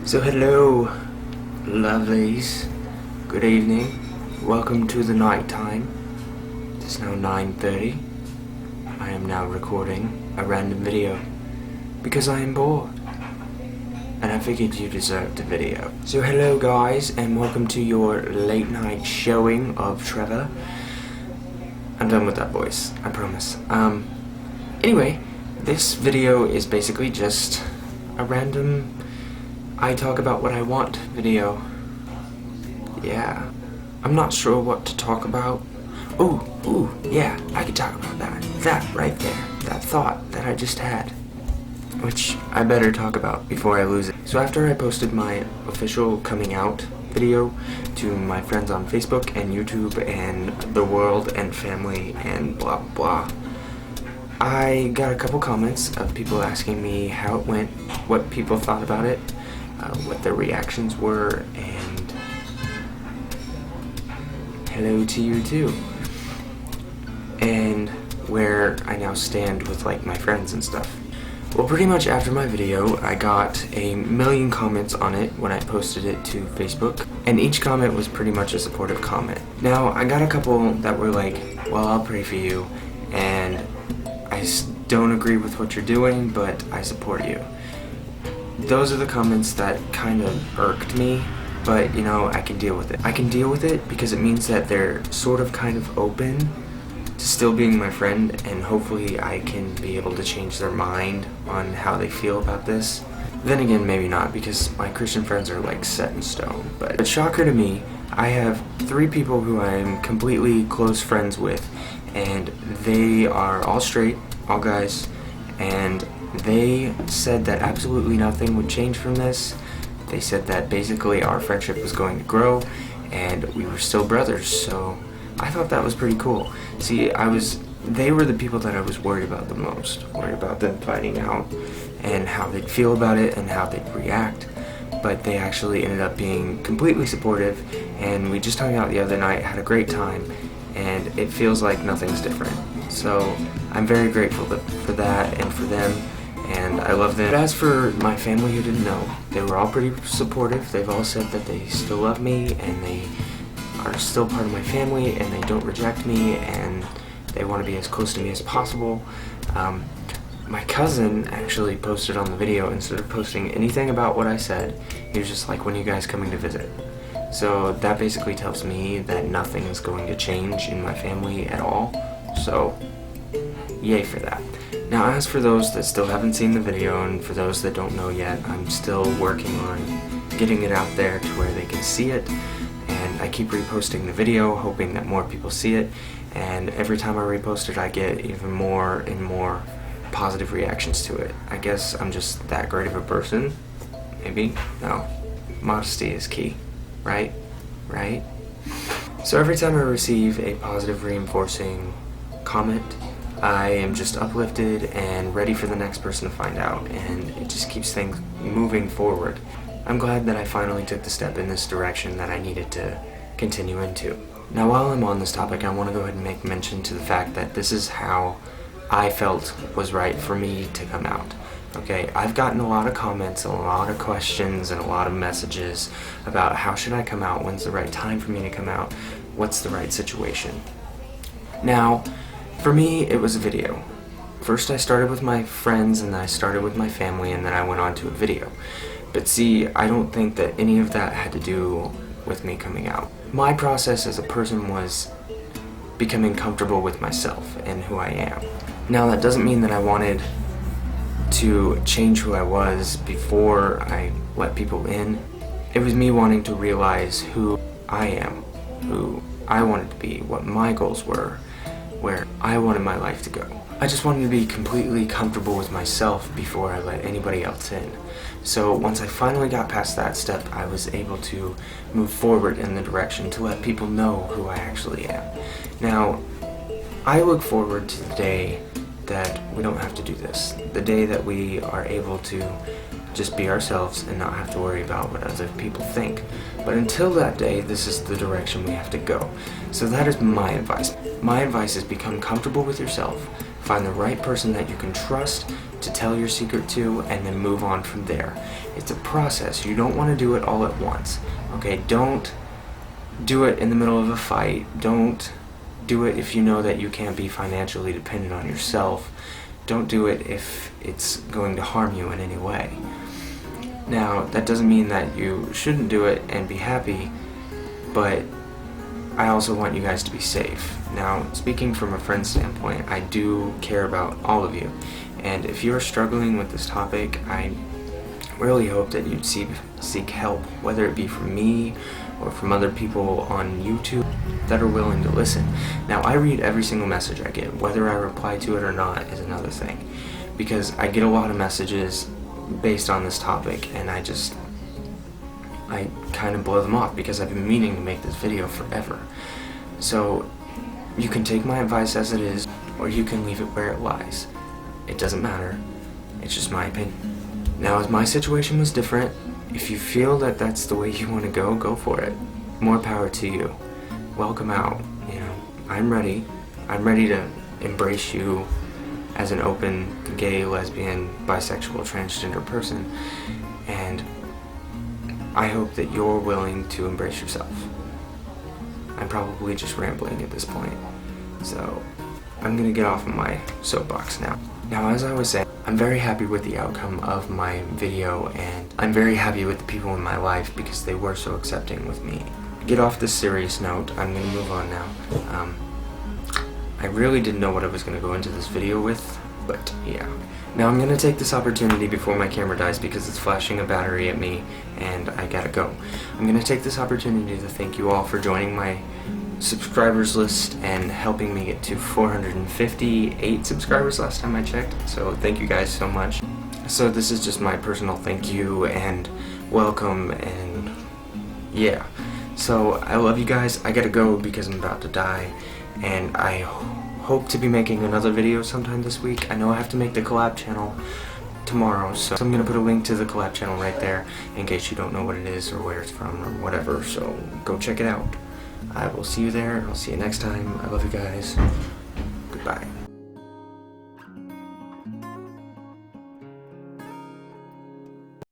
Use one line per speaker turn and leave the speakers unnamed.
So hello, lovelies. Good evening. Welcome to the night time. It's now 9:30. I am now recording a random video because I am bored. And I figured you deserved a video. So hello guys, and welcome to your late night showing of Trevor. I'm done with that voice, I promise. Anyway, this video is basically just a random I talk about what I want video. Yeah. I'm not sure what to talk about. Ooh, yeah, I could talk about that. That right there. That thought that I just had. Which I better talk about before I lose it. So after I posted my official coming out video to my friends on Facebook and YouTube and the world and family and blah blah, I got a couple comments of people asking me how it went, what people thought about it, what their reactions were, and hello to you too. And where I now stand with like my friends and stuff. Well, pretty much after my video, I got a million comments on it when I posted it to Facebook, and each comment was pretty much a supportive comment. Now, I got a couple that were like, well, I'll pray for you, and I don't agree with what you're doing, but I support you. Those are the comments that kind of irked me, but you know, I can deal with it. I can deal with it because it means that they're sort of kind of open to still being my friend, and hopefully I can be able to change their mind on how they feel about this. Then again, maybe not, because my Christian friends are like set in stone. But shocker to me, I have 3 people who I'm completely close friends with, and they are all straight, all guys, and they said that absolutely nothing would change from this. They said that basically our friendship was going to grow, and we were still brothers, so I thought that was pretty cool. See, they were the people that I was worried about the most. Worried about them finding out and how they'd feel about it and how they'd react. But they actually ended up being completely supportive, and we just hung out the other night, had a great time, and it feels like nothing's different. So I'm very grateful for that and for them, and I love them. But as for my family who didn't know, they were all pretty supportive. They've all said that they still love me, and they are still part of my family, and they don't reject me, and they want to be as close to me as possible. My cousin actually posted on the video, instead of posting anything about what I said, he was just like, when are you guys coming to visit? So that basically tells me that nothing is going to change in my family at all, so yay for that. Now, as for those that still haven't seen the video, and for those that don't know yet, I'm still working on getting it out there to where they can see it. And I keep reposting the video, hoping that more people see it, and every time I repost it I get even more and more positive reactions to it. I guess I'm just that great of a person. Maybe? No. Modesty is key. Right? Right? So every time I receive a positive reinforcing comment, I am just uplifted and ready for the next person to find out, and it just keeps things moving forward. I'm glad that I finally took the step in this direction that I needed to continue into. Now, while I'm on this topic, I want to go ahead and make mention to the fact that this is how I felt was right for me to come out. Okay, I've gotten a lot of comments, a lot of questions, and a lot of messages about how should I come out, when's the right time for me to come out, what's the right situation. Now, for me, it was a video. First I started with my friends, and then I started with my family, and then I went on to a video. But see, I don't think that any of that had to do with me coming out. My process as a person was becoming comfortable with myself and who I am. Now, that doesn't mean that I wanted to change who I was before I let people in. It was me wanting to realize who I am, who I wanted to be, what my goals were, where I wanted my life to go. I just wanted to be completely comfortable with myself before I let anybody else in. So once I finally got past that step, I was able to move forward in the direction to let people know who I actually am. Now, I look forward to the day that we don't have to do this. The day that we are able to just be ourselves and not have to worry about what other people think. But until that day, this is the direction we have to go. So that is my advice. My advice is become comfortable with yourself, Find the right person that you can trust to tell your secret to, and then move on from there. It's a process. You don't want to do it all at once. Okay, don't do it in the middle of a fight. Don't do it if you know that you can't be financially dependent on yourself. Don't do it if it's going to harm you in any way. Now, that doesn't mean that you shouldn't do it and be happy, but I also want you guys to be safe. Now, speaking from a friend standpoint, I do care about all of you. And if you're struggling with this topic, I really hope that you'd seek help, whether it be from me or from other people on YouTube that are willing to listen. Now, I read every single message I get. Whether I reply to it or not is another thing, because I get a lot of messages based on this topic, and I kind of blow them off because I've been meaning to make this video forever. So you can take my advice as it is, or you can leave it where it lies. It doesn't matter. It's just my opinion. Now, as my situation was different, if you feel that that's the way you want to go for it. More power to you. Welcome out. You know, I'm ready. I'm ready to embrace you as an open, gay, lesbian, bisexual, transgender person. And I hope that you're willing to embrace yourself. I'm probably just rambling at this point, so I'm gonna get off of my soapbox now. Now, as I was saying, I'm very happy with the outcome of my video, and I'm very happy with the people in my life because they were so accepting with me. Get off this serious note, I'm gonna move on now. I really didn't know what I was gonna go into this video with, but yeah. Now I'm gonna take this opportunity before my camera dies because it's flashing a battery at me and I gotta go. I'm gonna take this opportunity to thank you all for joining my subscribers list and helping me get to 458 subscribers last time I checked, so thank you guys so much. So this is just my personal thank you and welcome, and yeah. So I love you guys. I gotta go because I'm about to die, and I hope to be making another video sometime this week. I know I have to make the collab channel tomorrow, so I'm gonna put a link to the collab channel right there in case you don't know what it is or where it's from or whatever, so go check it out. I will see you there. I'll see you next time. I love you guys. Goodbye.